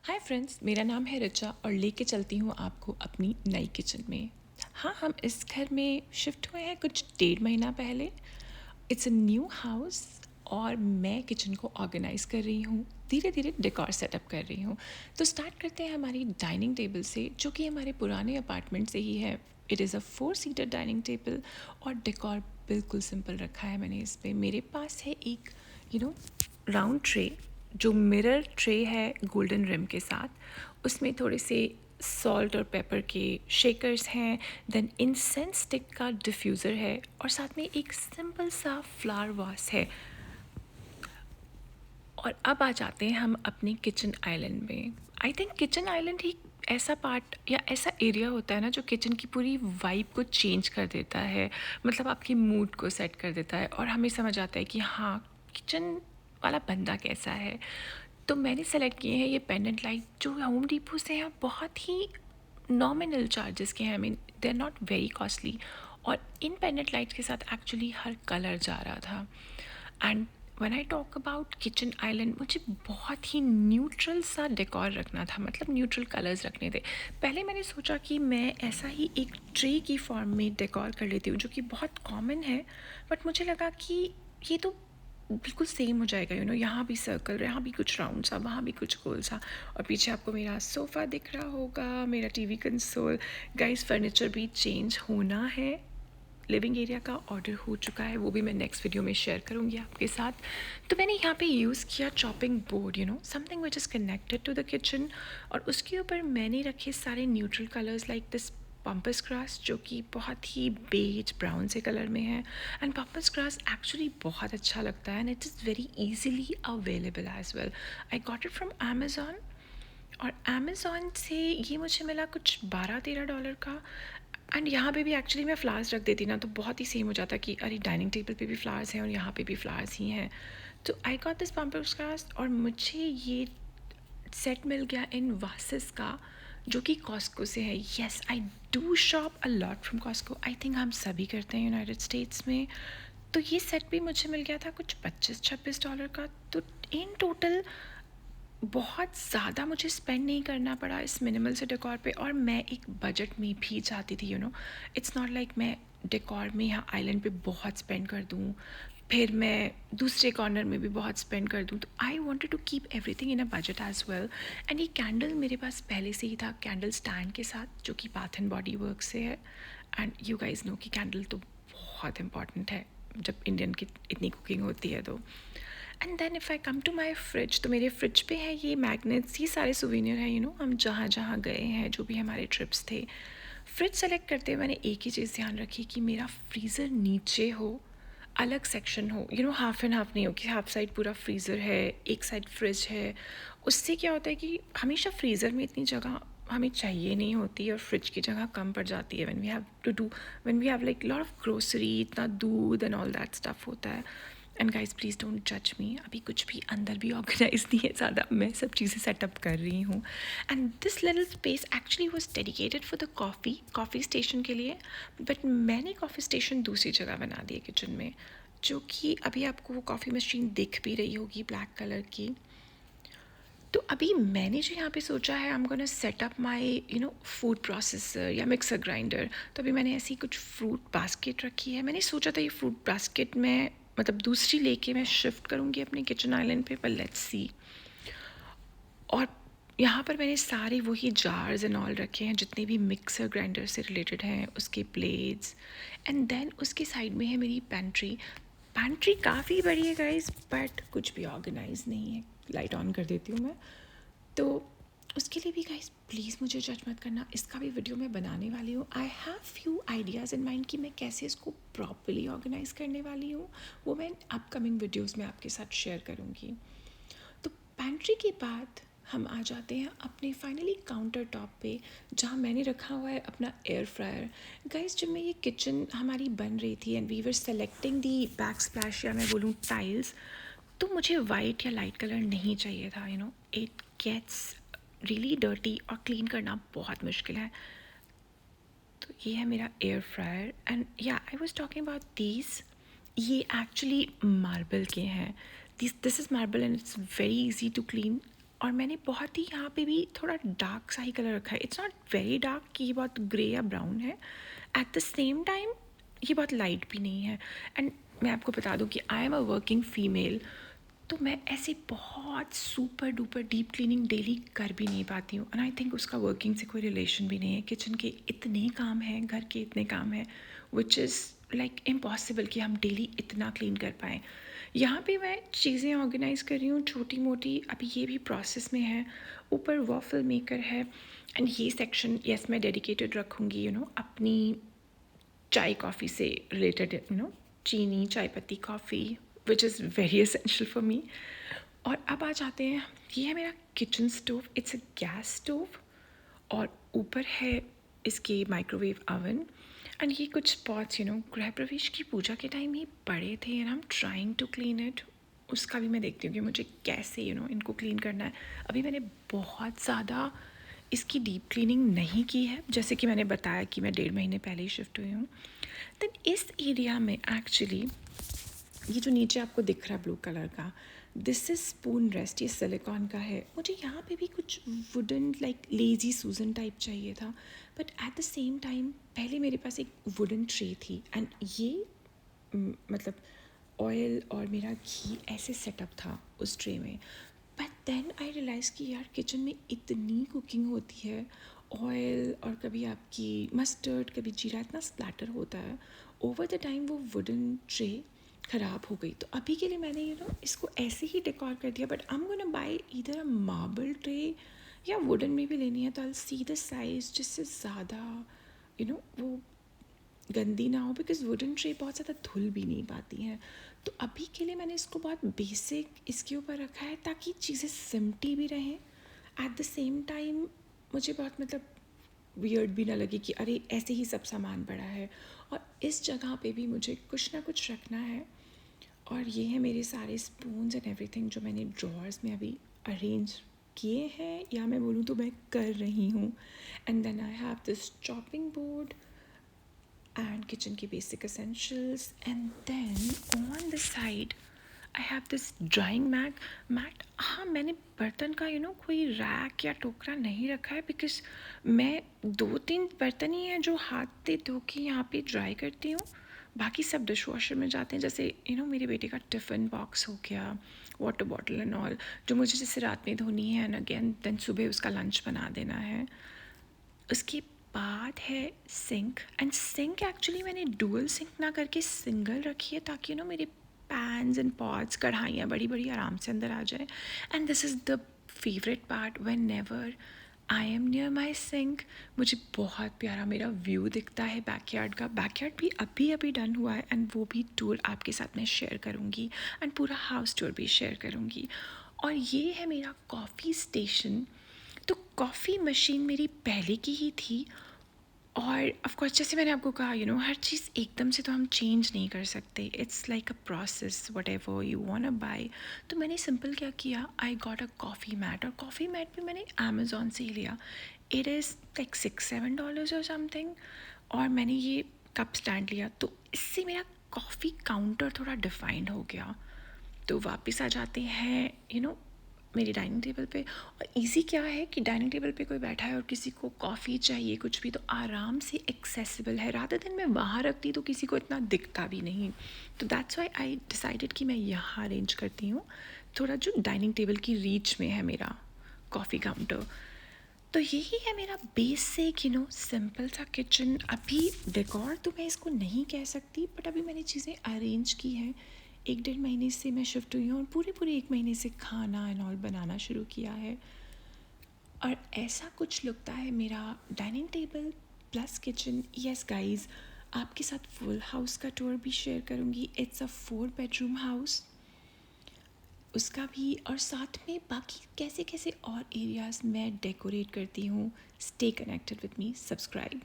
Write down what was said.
Hi friends, मेरा नाम है रिचा और लेके चलती हूँ आपको अपनी नई किचन में। हाँ, हम इस घर में शिफ्ट हुए हैं कुछ 1.5 महीना पहले। इट्स अ न्यू हाउस और मैं किचन को ऑर्गेनाइज़ कर रही हूँ, धीरे धीरे डेकोर सेटअप कर रही हूँ। तो स्टार्ट करते हैं हमारी डाइनिंग टेबल से, जो कि हमारे पुराने अपार्टमेंट से ही है। It is a 4 seater dining table और डेकोर बिल्कुल सिंपल रखा है मैंने इस पर। मेरे पास है एक राउंड ट्रे, जो मिरर ट्रे है गोल्डन रिम के साथ। उसमें थोड़े से सॉल्ट और पेपर के शेकर्स हैं, देन इंसेंस स्टिक का डिफ्यूज़र है और साथ में एक सिंपल सा फ्लावर वास है। और अब आ जाते हैं हम अपने किचन आइलैंड में। आई थिंक किचन आइलैंड ही ऐसा पार्ट या ऐसा एरिया होता है ना, जो किचन की पूरी वाइब को चेंज कर देता है, मतलब आपकी मूड को सेट कर देता है और हमें समझ आता है कि हाँ, किचन वाला बंदा कैसा है। तो मैंने सेलेक्ट किए हैं ये पेंडेंट लाइट, जो होम डिपो से हैं, बहुत ही नॉमिनल चार्जेस के हैं। I mean they are not very costly. और इन पेंडेंट लाइट्स के साथ एक्चुअली हर कलर जा रहा था। And when I talk about kitchen island, मुझे बहुत ही न्यूट्रल सा डेकोर रखना था, मतलब न्यूट्रल कलर्स रखने थे। पहले मैंने सोचा कि मैं ऐसा ही एक ट्रे की फॉर्म में डेकोर कर लेती हूँ, जो कि बहुत कॉमन है। बट मुझे लगा कि ये तो बिल्कुल सेम हो जाएगा, यहाँ भी सर्कल, यहाँ भी कुछ राउंड सा, वहाँ भी कुछ गोल सा। और पीछे आपको मेरा सोफ़ा दिख रहा होगा, मेरा टीवी कंसोल। गाइस, फर्नीचर भी चेंज होना है। लिविंग एरिया का ऑर्डर हो चुका है, वो भी मैं नेक्स्ट वीडियो में शेयर करूँगी आपके साथ। तो मैंने यहाँ पे यूज़ किया chopping board, something which is connected to the kitchen. और उसके ऊपर मैंने रखे सारे neutral colours like this pampas grass, जो कि बहुत ही बेज ब्राउन से कलर में है। एंड पम्पस ग्रास एक्चुअली बहुत अच्छा लगता है and it is very easily available as well. I got it from Amazon. और अमेज़ॉन से ये मुझे मिला कुछ $12-13 का। एंड यहाँ पे भी एक्चुअली मैं फ्लावर्स रख देती ना, तो बहुत ही सेम हो जाता कि अरे, डाइनिंग टेबल पे भी फ्लावर्स हैं और यहाँ पे भी फ्लावर्स ही हैं। तो I got this pampas grass और मुझे ये सेट मिल गया इन वासिस का, जो कि कॉस्को से है। Yes, I do shop a lot from Costco. I think हम सभी करते हैं यूनाइटेड स्टेट्स में। तो ये सेट भी मुझे मिल गया था कुछ $25-26 का। तो इन टोटल बहुत ज़्यादा मुझे स्पेंड नहीं करना पड़ा इस मिनिमल से डेकोर पे। और मैं एक बजट में भी चाहती थी, इट्स नॉट लाइक मैं डेकोर में यहाँ आइलैंड पे बहुत स्पेंड कर दूँ, फिर मैं दूसरे कॉर्नर में भी बहुत स्पेंड कर दूँ। तो I wanted to keep everything in a budget as well. And ये कैंडल मेरे पास पहले से ही था, कैंडल स्टैंड के साथ, जो कि बाथ एंड बॉडी वर्क से है। एंड यू गाइज नो कि कैंडल तो बहुत इंपॉर्टेंट है जब इंडियन की इतनी कुकिंग होती है तो। And then if I come to my fridge, तो मेरे फ्रिज पे है ये मैग्नेट्स, ये सारे सुवेनियर हैं, हम जहाँ जहाँ गए हैं, जो भी हमारे ट्रिप्स थे। फ्रिज सेलेक्ट करते हुए मैंने एक ही चीज़ ध्यान रखी कि मेरा फ्रीज़र नीचे हो, अलग सेक्शन हो, हाफ एंड हाफ नहीं हो कि हाफ साइड पूरा फ्रीज़र है, एक साइड फ्रिज है। उससे क्या होता है कि हमेशा फ्रीज़र में इतनी जगह हमें चाहिए नहीं होती और फ्रिज की जगह कम पड़ जाती है when we have like lot of grocery, इतना दूध एंड ऑल दैट स्टफ होता है। एंड गाइज, प्लीज़ डोंट जज मी, अभी कुछ भी अंदर भी ऑर्गेनाइज नहीं है ज़्यादा, मैं सब चीज़ें सेटअप कर रही हूँ। And this little space actually was dedicated for the coffee station के लिए। बट मैंने कॉफ़ी स्टेशन दूसरी जगह बना दी है किचन में, जो कि अभी आपको वो कॉफ़ी मशीन दिख भी रही होगी ब्लैक कलर की। तो अभी मैंने जो यहाँ पे सोचा है, I am gonna set up my food processor या मिक्सर ग्राइंडर। तो अभी मैंने ऐसी कुछ फ्रूट बास्केट रखी है। मैंने सोचा था ये फ्रूट बास्केट में मतलब दूसरी लेके मैं शिफ्ट करूँगी अपने किचन आइलैंड पे, पर लेट्स सी। और यहाँ पर मैंने सारे वही जार्स एंड ऑल रखे हैं, जितने भी मिक्सर ग्राइंडर से रिलेटेड हैं, उसके ब्लेड्स। एंड देन उसके साइड में है मेरी पैंट्री। पैंट्री काफ़ी बड़ी है गाइस, बट कुछ भी ऑर्गेनाइज नहीं है। लाइट ऑन कर देती हूँ मैं। तो उसके लिए भी गाइस प्लीज़ मुझे जज मत करना, इसका भी वीडियो मैं बनाने वाली हूँ। I have few ideas in mind कि मैं कैसे इसको प्रॉपरली ऑर्गेनाइज करने वाली हूँ, वो मैं अपकमिंग वीडियोज़ में आपके साथ शेयर करूँगी। तो पैंट्री के बाद हम आ जाते हैं अपने फाइनली काउंटर टॉप पे, जहाँ मैंने रखा हुआ है अपना एयर फ्रायर। गाइस, जब मैं ये किचन हमारी बन रही थी and we were selecting the backsplash, या मैं बोलूँ टाइल्स, तो मुझे वाइट या लाइट कलर नहीं चाहिए था। इट गेट्स रियली डर्टी और क्लीन करना बहुत मुश्किल है। तो ये है मेरा air fryer. And yeah I was talking about these, ये एक्चुअली मार्बल के हैं। This is marble and it's very easy to clean. और मैंने बहुत ही यहाँ पे भी थोड़ा डार्क सा ही कलर रखा है. इट्स नॉट वेरी डार्क कि ये बहुत ग्रे या ब्राउन है. एट द सेम टाइम ये बहुत लाइट भी नहीं है. एंड मैं आपको बता दूँ कि I am a working female, तो मैं ऐसे बहुत super duper deep cleaning daily कर भी नहीं पाती हूँ. एंड आई थिंक उसका वर्किंग से कोई रिलेशन भी नहीं है. किचन के इतने काम हैं, घर के इतने काम हैं, विच इज़ लाइक इम्पॉसिबल कि हम डेली इतना क्लीन कर पाएँ. यहाँ पे मैं चीज़ें ऑर्गेनाइज कर रही हूँ छोटी मोटी. अभी ये भी प्रोसेस में है. ऊपर वॉफल मेकर है. एंड ये सेक्शन यस मैं डेडिकेटेड रखूँगी अपनी चाय कॉफ़ी से रिलेटेड, चीनी चाय पत्ती coffee, which is very essential for me. और अब आ जाते हैं, ये है मेरा kitchen stove. It's a gas stove और ऊपर है इसके माइक्रोवेव ओवन. एंड ये कुछ पॉट्स गृह प्रवेश की पूजा के टाइम ही पड़े थे and I am trying to clean it. उसका भी मैं देखती हूँ कि मुझे कैसे इनको क्लीन करना है. अभी मैंने बहुत ज़्यादा इसकी डीप क्लीनिंग नहीं की है, जैसे कि मैंने बताया कि मैं 1.5 महीने पहले ही शिफ्ट हुई हूँ. देन इस एरिया में एक्चुअली ये जो नीचे आपको दिख रहा है ब्लू कलर का, दिस इज़ स्पून रेस्ट. ये सिलिकॉन का है. मुझे यहाँ पे भी कुछ वुडन लाइक लेजी सूजन टाइप चाहिए था. But at the same time पहले मेरे पास एक वुडन ट्रे थी एंड ये मतलब ऑयल और मेरा घी ऐसे सेटअप था उस ट्रे में. बट देन आई रियलाइज़ कि यार किचन में इतनी कुकिंग होती है, ऑयल और कभी आपकी मस्टर्ड कभी जीरा इतना स्प्लैटर होता है. ओवर द टाइम वो वुडन ट्रे ख़राब हो गई. तो अभी के लिए मैंने इसको ऐसे ही डेकोर कर दिया. But I am gonna buy either a marble tray या वुडन में भी लेनी है, तो आई सी द साइज़ जिससे ज़्यादा वो गंदी ना हो, बिकॉज वुडन ट्रे बहुत ज़्यादा धुल भी नहीं पाती हैं. तो अभी के लिए मैंने इसको बहुत बेसिक इसके ऊपर रखा है ताकि चीज़ें सिमटी भी रहें. एट द सेम टाइम मुझे बहुत वियर्ड भी ना लगे कि अरे ऐसे ही सब सामान पड़ा है. और इस जगह पे भी मुझे कुछ ना कुछ रखना है. और ये है मेरे सारे स्पून्स एंड एवरीथिंग जो मैंने ड्रॉर्स में अभी अरेंज किए हैं, या मैं बोलूँ तो मैं कर रही हूँ. And then I have this chopping board and kitchen की basic essentials. And then on the side I have this drying mat. हाँ मैंने बर्तन का कोई रैक या टोकरा नहीं रखा है, बिकॉज मैं 2-3 बर्तन ही हैं जो हाथ से धो के यहाँ पे ड्राई करती हूँ. बाकी सब डिश वॉशर में जाते हैं. जैसे मेरे बेटे का टिफ़िन बॉक्स हो गया, वाटर बॉटल एंड ऑल, जो मुझे जैसे रात में धोनी है एंड अगेन देन सुबह उसका लंच बना देना है. उसके बाद है सिंक. एंड सिंक एक्चुअली मैंने डुअल सिंक ना करके सिंगल रखी है ताकि मेरे पैन्स एंड पॉट्स कढ़ाइयाँ बड़ी बड़ी आराम से अंदर आ जाए. And this is the favourite part. When never I am near my sink, मुझे बहुत प्यारा मेरा व्यू दिखता है बैकयार्ड का. बैकयार्ड भी अभी डन हुआ है एंड वो भी टूर आपके साथ मैं शेयर करूँगी एंड पूरा हाउस टूर भी शेयर करूँगी. और ये है मेरा कॉफ़ी स्टेशन. तो कॉफ़ी मशीन मेरी पहले की ही थी. और ऑफ कोर्स जैसे मैंने आपको कहा हर चीज़ एकदम से तो हम चेंज नहीं कर सकते. It's like a process whatever you want to buy. तो मैंने सिंपल क्या किया, I got a coffee mat. और कॉफ़ी मैट भी मैंने अमेज़ॉन से ही लिया. इट इज़ लाइक $6-7 और समथिंग. और मैंने ये कप स्टैंड लिया, तो इससे मेरा कॉफ़ी काउंटर थोड़ा डिफाइंड हो गया. तो वापस आ जाते हैं मेरी डाइनिंग टेबल पे. और इजी क्या है कि डाइनिंग टेबल पे कोई बैठा है और किसी को कॉफ़ी चाहिए कुछ भी, तो आराम से एक्सेसिबल है. रादर दिन मैं वहाँ रखती तो किसी को इतना दिखता भी नहीं. तो दैट्स वाई आई डिसाइडेड कि मैं यहाँ अरेंज करती हूँ, थोड़ा जो डाइनिंग टेबल की रीच में है मेरा कॉफ़ी काउंटर. तो यही है मेरा बेसिक सिंपल सा किचन. अभी डेकोर तो मैं इसको नहीं कह सकती, बट अभी मैंने चीज़ें अरेंज की हैं. 1-1.5 महीने से मैं शिफ्ट हुई हूँ और पूरे 1 महीने से खाना एंड ऑल बनाना शुरू किया है. और ऐसा कुछ लगता है मेरा dining table plus kitchen. Yes guys, आपके साथ फुल हाउस का टूर भी शेयर करूँगी. इट्स अ 4 बेडरूम हाउस, उसका भी, और साथ में बाकी कैसे कैसे और एरियाज़ मैं डेकोरेट करती हूँ. Stay connected with me, subscribe.